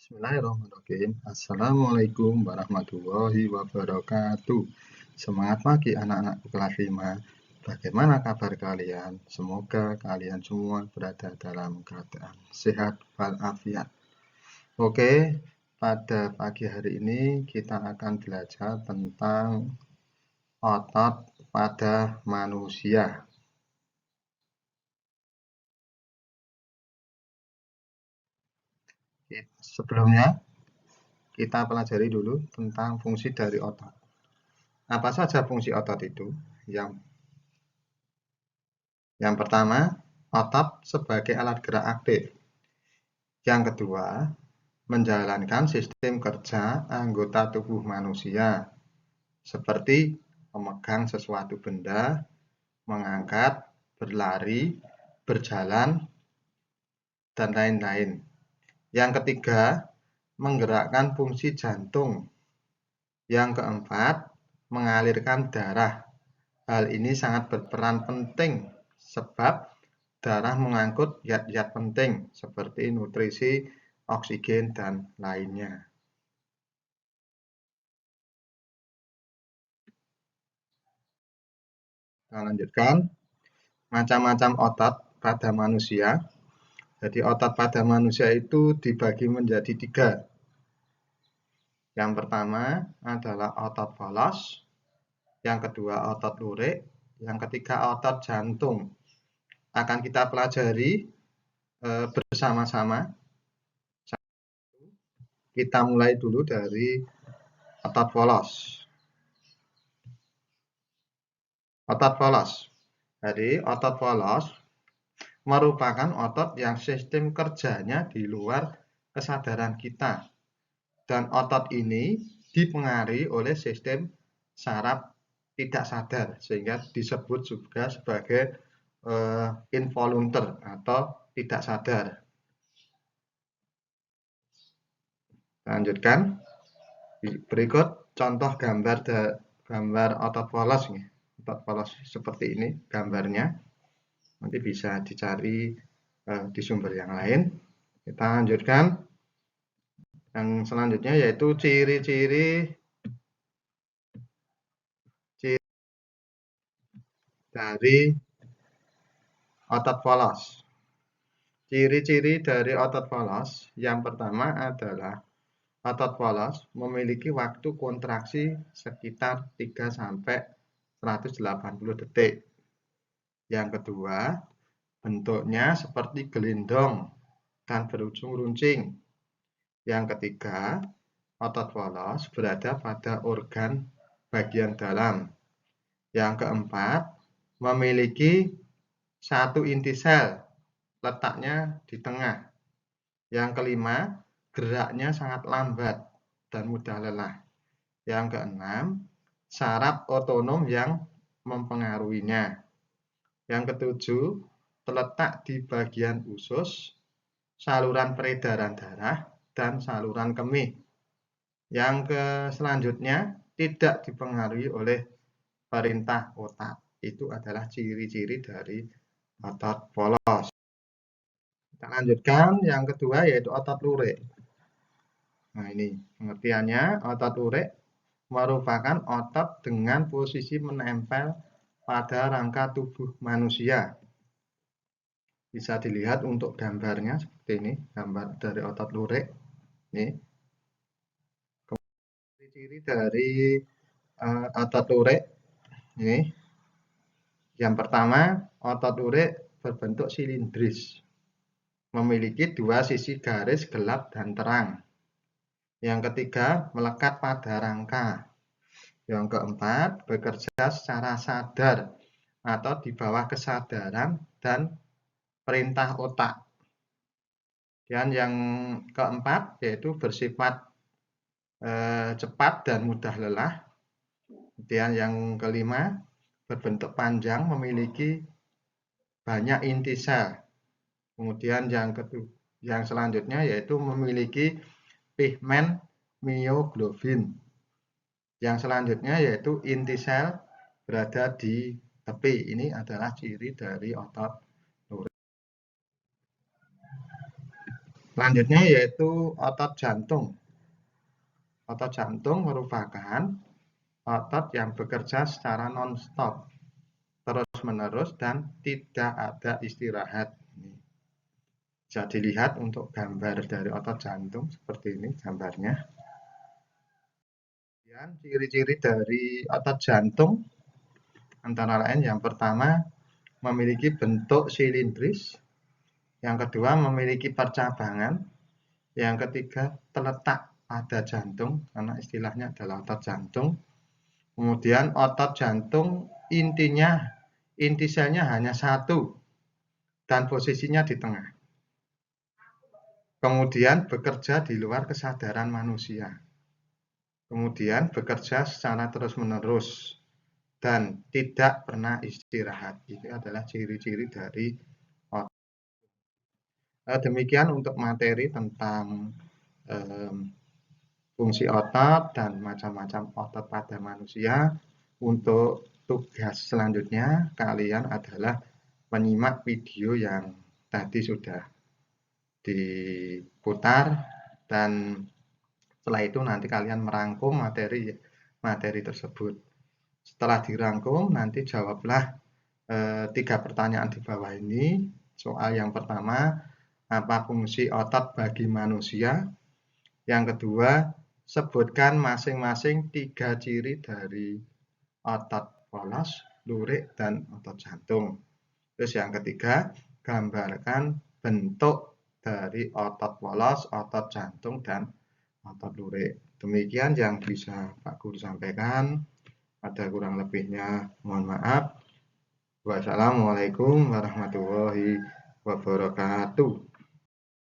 Bismillahirrahmanirrahim. Assalamualaikum warahmatullahi wabarakatuh. Semangat pagi anak-anakku kelas 5. Bagaimana kabar kalian? Semoga kalian semua berada dalam keadaan sehat walafiat. Oke, pada pagi hari ini kita akan belajar tentang otot pada manusia. Sebelumnya, kita pelajari dulu tentang fungsi dari otot. Apa saja fungsi otot itu? Yang pertama, otot sebagai alat gerak aktif. Yang kedua, menjalankan sistem kerja anggota tubuh manusia, seperti memegang sesuatu benda, mengangkat, berlari, berjalan, dan lain-lain. Yang ketiga, menggerakkan fungsi jantung. Yang keempat, mengalirkan darah. Hal ini sangat berperan penting sebab darah mengangkut zat-zat penting seperti nutrisi, oksigen, dan lainnya. Kita lanjutkan. Macam-macam otot pada manusia. Jadi otot pada manusia itu dibagi menjadi 3. Yang pertama adalah otot polos, yang kedua otot lurik, yang ketiga otot jantung. Akan kita pelajari bersama-sama. Kita mulai dulu dari otot polos. Otot polos. Jadi otot polos merupakan otot yang sistem kerjanya di luar kesadaran kita. Dan otot ini dipengaruhi oleh sistem saraf tidak sadar, sehingga disebut juga sebagai involunter atau tidak sadar. Lanjutkan. Berikut contoh gambar otot polos. Otot polos seperti ini gambarnya. Nanti bisa dicari di sumber yang lain. Kita lanjutkan. Yang selanjutnya yaitu ciri-ciri dari otot polos. Ciri-ciri dari otot polos yang pertama adalah otot polos memiliki waktu kontraksi sekitar 3-180 detik. Yang kedua, bentuknya seperti gelindong dan berujung runcing. Yang ketiga, otot polos berada pada organ bagian dalam. Yang keempat, memiliki satu inti sel, letaknya di tengah. Yang kelima, geraknya sangat lambat dan mudah lelah. Yang keenam, saraf otonom yang mempengaruhinya. Yang ketujuh, terletak di bagian usus, saluran peredaran darah, dan saluran kemih. Yang selanjutnya, tidak dipengaruhi oleh perintah otak. Itu adalah ciri-ciri dari otot polos. Kita lanjutkan, yang kedua yaitu otot lurik. Nah ini pengertiannya, otot lurik merupakan otot dengan posisi menempel pada rangka tubuh manusia. Bisa dilihat untuk gambarnya seperti ini, gambar dari otot lurik. Ini ciri-ciri dari otot lurik. Ini yang pertama, otot lurik berbentuk silindris, memiliki 2 sisi garis gelap dan terang. Yang ketiga, melekat pada rangka. Yang keempat, bekerja secara sadar atau di bawah kesadaran dan perintah otak. Dan yang keempat yaitu bersifat cepat dan mudah lelah. Kemudian yang kelima, berbentuk panjang, memiliki banyak inti sel. Kemudian yang selanjutnya yaitu memiliki pigmen myoglobin. Yang selanjutnya yaitu inti sel berada di tepi. Ini adalah ciri dari otot lurik. Selanjutnya yaitu otot jantung. Otot jantung merupakan otot yang bekerja secara non-stop, terus-menerus, dan tidak ada istirahat. Bisa dilihat untuk gambar dari otot jantung seperti ini gambarnya. Kemudian ciri-ciri dari otot jantung antara lain yang pertama memiliki bentuk silindris, yang kedua memiliki percabangan, yang ketiga terletak pada jantung karena istilahnya adalah otot jantung. Kemudian otot jantung inti selnya hanya satu dan posisinya di tengah. Kemudian bekerja di luar kesadaran manusia. Kemudian bekerja secara terus-menerus dan tidak pernah istirahat. Itu adalah ciri-ciri dari otot. Demikian untuk materi tentang fungsi otot dan macam-macam otot pada manusia. Untuk tugas selanjutnya kalian adalah menyimak video yang tadi sudah diputar, dan setelah itu nanti kalian merangkum materi tersebut. Setelah dirangkum, nanti jawablah 3 pertanyaan di bawah ini. Soal yang pertama, apa fungsi otot bagi manusia? Yang kedua, sebutkan masing-masing 3 ciri dari otot polos, lurik, dan otot jantung. Terus yang ketiga, gambarkan bentuk dari otot polos, otot jantung, dan otot lurik. Demikian yang bisa Pak Guru sampaikan. Ada kurang lebihnya mohon maaf. Wassalamualaikum warahmatullahi wabarakatuh.